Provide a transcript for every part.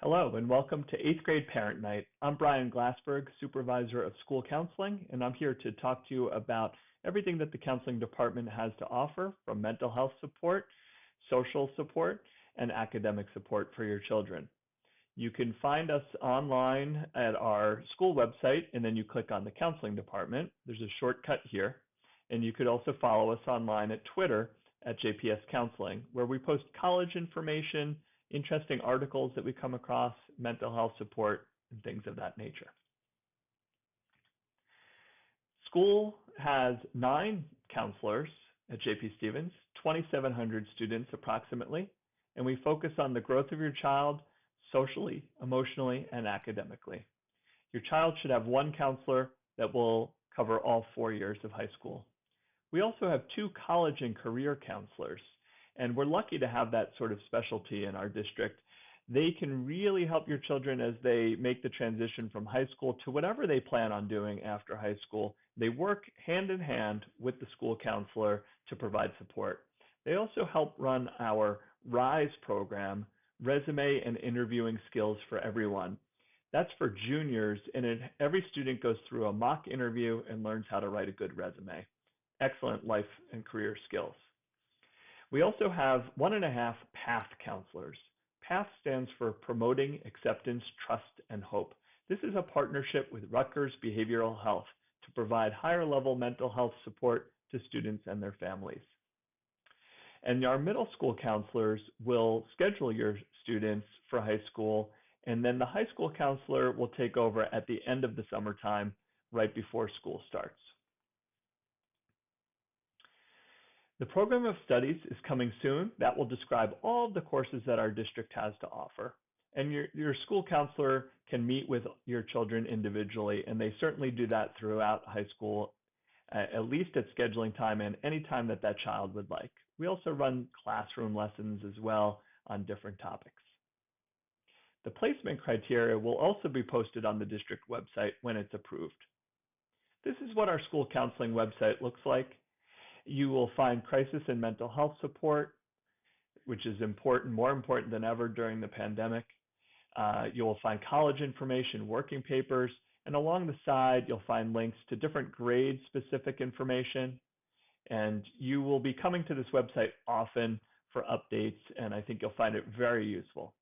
Hello and welcome to 8th grade parent night. I'm Brian Glassberg, supervisor of school counseling, and I'm here to talk to you about everything that the counseling department has to offer, from mental health support, social support, and academic support for your children. You can find us online at our school website, and then you click on the counseling department. There's a shortcut here, and you could also follow us online at Twitter at JPS Counseling, where we post college information, interesting articles that we come across, mental health support, and things of that nature. School has 9 counselors at JP Stevens, 2,700 students approximately, and we focus on the growth of your child socially, emotionally, and academically. Your child should have one counselor that will cover all 4 years of high school. We also have 2 college and career counselors, and we're lucky to have that sort of specialty in our district. They can really help your children as they make the transition from high school to whatever they plan on doing after high school. They work hand in hand with the school counselor to provide support. They also help run our RISE program, Resume and Interviewing Skills for Everyone. That's for juniors, and every student goes through a mock interview and learns how to write a good resume. Excellent life and career skills. We also have 1.5 PATH counselors. PATH stands for Promoting Acceptance, Trust, and Hope. This is a partnership with Rutgers Behavioral Health to provide higher level mental health support to students and their families. And our middle school counselors will schedule your students for high school, and then the high school counselor will take over at the end of the summertime, right before school starts. The program of studies is coming soon. That will describe all of the courses that our district has to offer. And your school counselor can meet with your children individually, and they certainly do that throughout high school, at least at scheduling time and any time that that child would like. We also run classroom lessons as well on different topics. The placement criteria will also be posted on the district website when it's approved. This is what our school counseling website looks like. You will find crisis and mental health support, which is important, more important than ever during the pandemic. You will find college information, working papers, and along the side, you'll find links to different grade-specific information. And you will be coming to this website often for updates, and I think you'll find it very useful.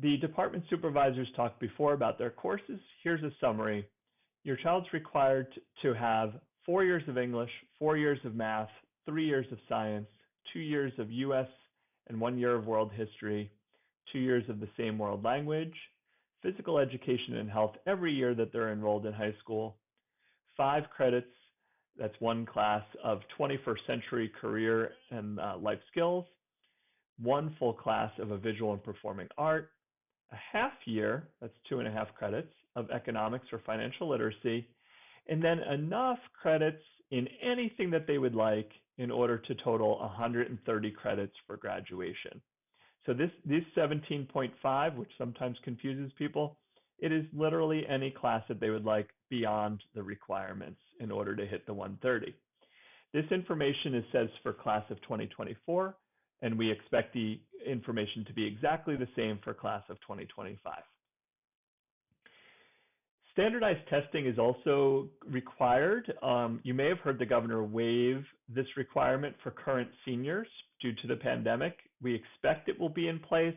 The department supervisors talked before about their courses. Here's a summary. Your child's required to have 4 years of English, 4 years of math, 3 years of science, 2 years of US and 1 year of world history, 2 years of the same world language, physical education and health every year that they're enrolled in high school, 5 credits, that's 1 class of 21st century career and life skills, 1 full class of a visual and performing art, a half year, that's 2.5 credits, of economics or financial literacy, and then enough credits in anything that they would like in order to total 130 credits for graduation. So this 17.5, which sometimes confuses people, it is literally any class that they would like beyond the requirements in order to hit the 130. This information says for class of 2024, and we expect the information to be exactly the same for class of 2025. Standardized testing is also required. You may have heard the governor waive this requirement for current seniors due to the pandemic. We expect it will be in place.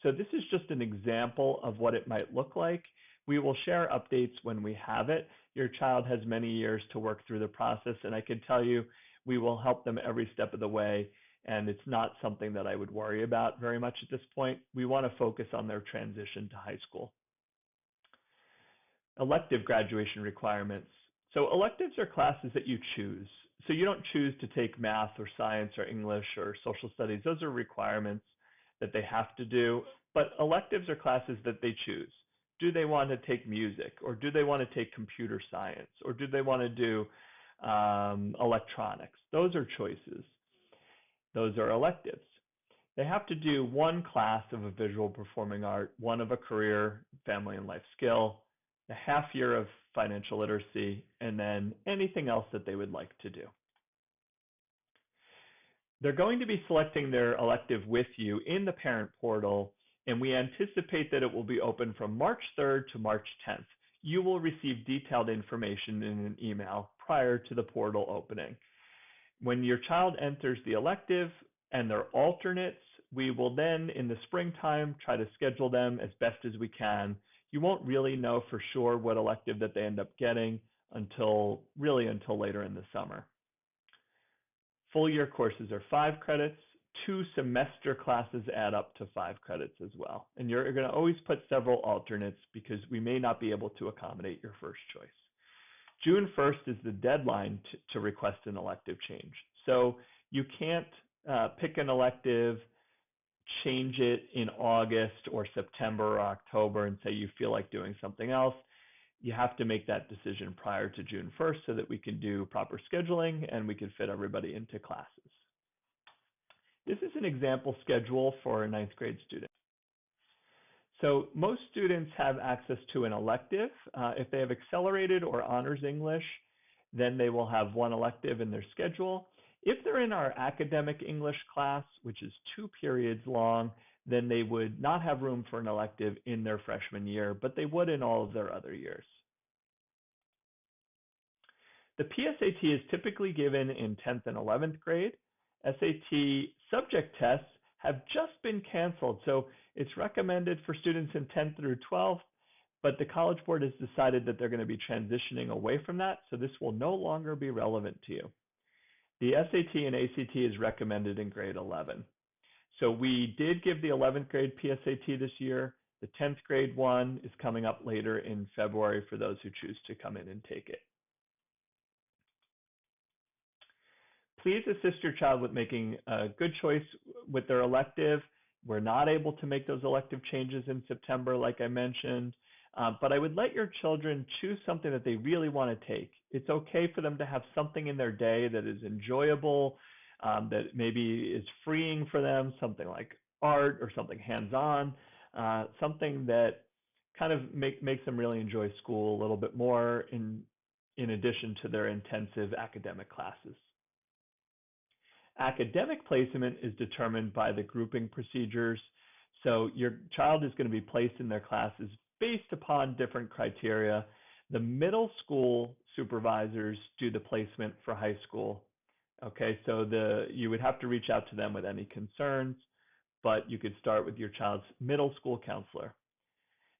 So this is just an example of what it might look like. We will share updates when we have it. Your child has many years to work through the process, and I can tell you we will help them every step of the way, and it's not something that I would worry about very much at this point. We want to focus on their transition to high school. Elective graduation requirements. So electives are classes that you choose. So you don't choose to take math or science or English or social studies. Those are requirements that they have to do. But electives are classes that they choose. Do they want to take music, or do they want to take computer science, or do they want to do electronics? Those are choices. Those are electives. They have to do 1 class of a visual performing art, 1 of a career, family, and life skill, a half year of financial literacy, and then anything else that they would like to do. They're going to be selecting their elective with you in the parent portal, and we anticipate that it will be open from March 3rd to March 10th. You will receive detailed information in an email prior to the portal opening. When your child enters the elective and their alternates, we will then, in the springtime, try to schedule them as best as we can. You won't really know for sure what elective that they end up getting until later in the summer. Full year courses are 5 credits. 2 semester classes add up to 5 credits as well. And you're going to always put several alternates because we may not be able to accommodate your first choice. June 1st is the deadline to request an elective change. So you can't pick an elective, change it in August or September or October and say you feel like doing something else. You have to make that decision prior to June 1st so that we can do proper scheduling and we can fit everybody into classes. This is an example schedule for a 9th grade student. So most students have access to an elective. If they have accelerated or honors English, then they will have 1 elective in their schedule. If they're in our academic English class, which is 2 periods long, then they would not have room for an elective in their freshman year, but they would in all of their other years. The PSAT is typically given in 10th and 11th grade. SAT subject tests have just been canceled, so it's recommended for students in 10th through 12th, but the College Board has decided that they're going to be transitioning away from that, so this will no longer be relevant to you. The SAT and ACT is recommended in grade 11. So we did give the 11th grade PSAT this year. The 10th grade one is coming up later in February for those who choose to come in and take it. Please assist your child with making a good choice with their elective. We're not able to make those elective changes in September, like I mentioned, but I would let your children choose something that they really want to take. It's okay for them to have something in their day that is enjoyable, that maybe is freeing for them, something like art or something hands-on, something that kind of makes them really enjoy school a little bit more in addition to their intensive academic classes. Academic placement is determined by the grouping procedures. So your child is going to be placed in their classes based upon different criteria. The middle school supervisors do the placement for high school. Okay, so you would have to reach out to them with any concerns, but you could start with your child's middle school counselor.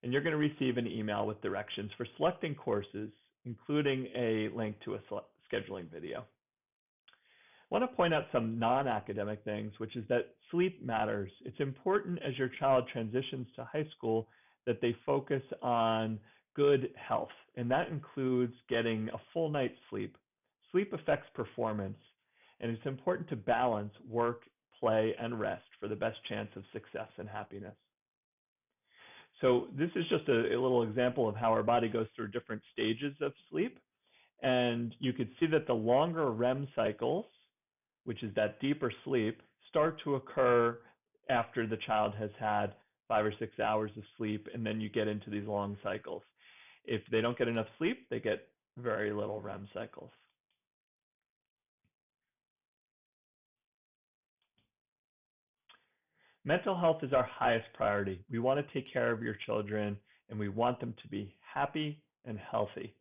And you're going to receive an email with directions for selecting courses, including a link to a scheduling video. I want to point out some non-academic things, which is that sleep matters. It's important as your child transitions to high school that they focus on good health, and that includes getting a full night's sleep. Sleep affects performance, and it's important to balance work, play, and rest for the best chance of success and happiness. So this is just a little example of how our body goes through different stages of sleep, and you could see that the longer REM cycles, which is that deeper sleep, start to occur after the child has had 5 or 6 hours of sleep, and then you get into these long cycles. If they don't get enough sleep, they get very little REM cycles. Mental health is our highest priority. We want to take care of your children, and we want them to be happy and healthy.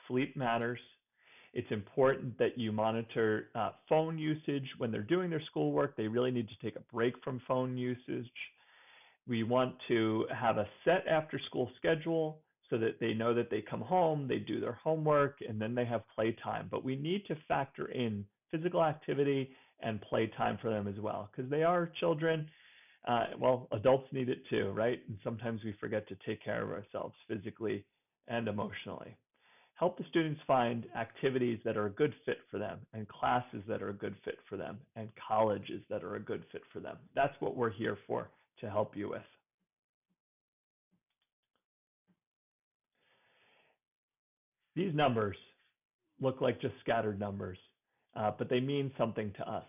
Sleep matters. It's important that you monitor phone usage when they're doing their schoolwork. They really need to take a break from phone usage. We want to have a set after school schedule so that they know that they come home, they do their homework, and then they have playtime. But we need to factor in physical activity and playtime for them as well, because they are children. Well, adults need it too, right? And sometimes we forget to take care of ourselves physically and emotionally. Help the students find activities that are a good fit for them, and classes that are a good fit for them, and colleges that are a good fit for them. That's what we're here for, to help you with. These numbers look like just scattered numbers, but they mean something to us.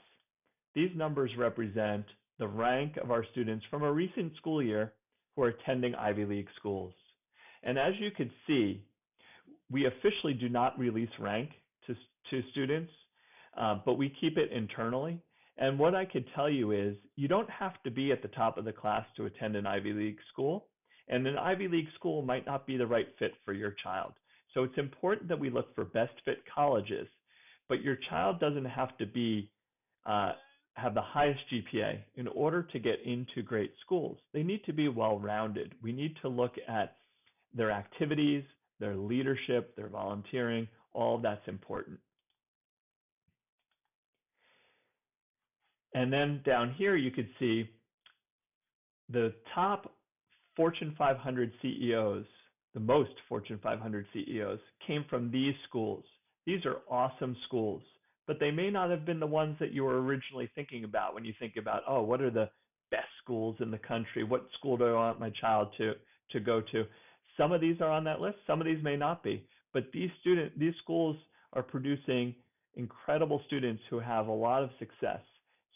These numbers represent the rank of our students from a recent school year who are attending Ivy League schools. And as you can see, we officially do not release rank to students, but we keep it internally. And what I could tell you is you don't have to be at the top of the class to attend an Ivy League school, and an Ivy League school might not be the right fit for your child. So it's important that we look for best fit colleges, but your child doesn't have to be have the highest GPA in order to get into great schools. They need to be well-rounded. We need to look at their activities, their leadership, their volunteering, all of that's important. And then down here you could see the top Fortune 500 CEOs, the most Fortune 500 CEOs came from these schools. These are awesome schools, but they may not have been the ones that you were originally thinking about when you think about, oh, what are the best schools in the country? What school do I want my child to go to? Some of these are on that list, some of these may not be, but these schools are producing incredible students who have a lot of success.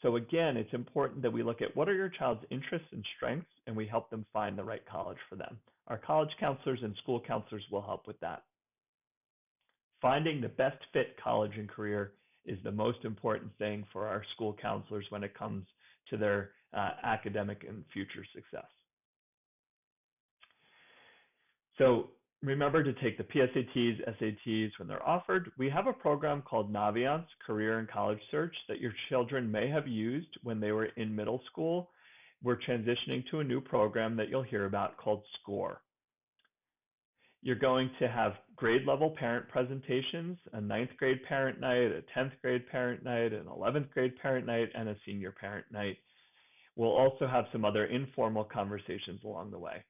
So again, it's important that we look at what are your child's interests and strengths, and we help them find the right college for them. Our college counselors and school counselors will help with that. Finding the best fit college and career is the most important thing for our school counselors when it comes to their academic and future success. So remember to take the PSATs, SATs when they're offered. We have a program called Naviance Career and College Search that your children may have used when they were in middle school. We're transitioning to a new program that you'll hear about called SCORE. You're going to have grade level parent presentations, a 9th grade parent night, a 10th grade parent night, an 11th grade parent night, and a senior parent night. We'll also have some other informal conversations along the way.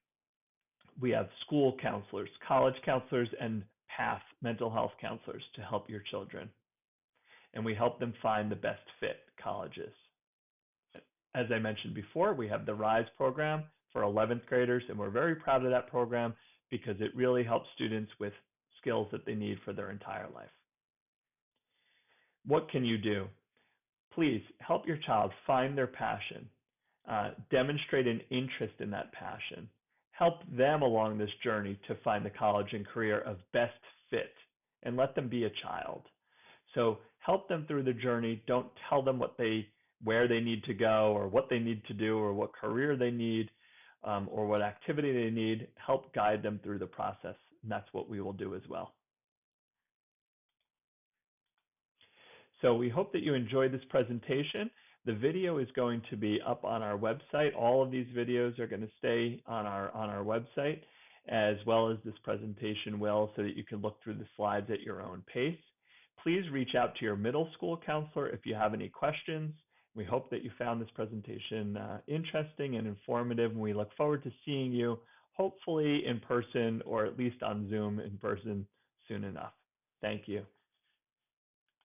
We have school counselors, college counselors, and PATH mental health counselors to help your children. And we help them find the best fit colleges. As I mentioned before, we have the RISE program for 11th graders, and we're very proud of that program because it really helps students with skills that they need for their entire life. What can you do? Please help your child find their passion, demonstrate an interest in that passion, help them along this journey to find the college and career of best fit, and let them be a child. So help them through the journey. Don't tell them where they need to go or what they need to do or what career they need or what activity they need. Help guide them through the process, and that's what we will do as well. So we hope that you enjoyed this presentation. The video is going to be up on our website. All of these videos are going to stay on our website, as well as this presentation will, so that you can look through the slides at your own pace. Please reach out to your middle school counselor if you have any questions. We hope that you found this presentation interesting and informative, and we look forward to seeing you, hopefully in person or at least on Zoom in person soon enough. Thank you.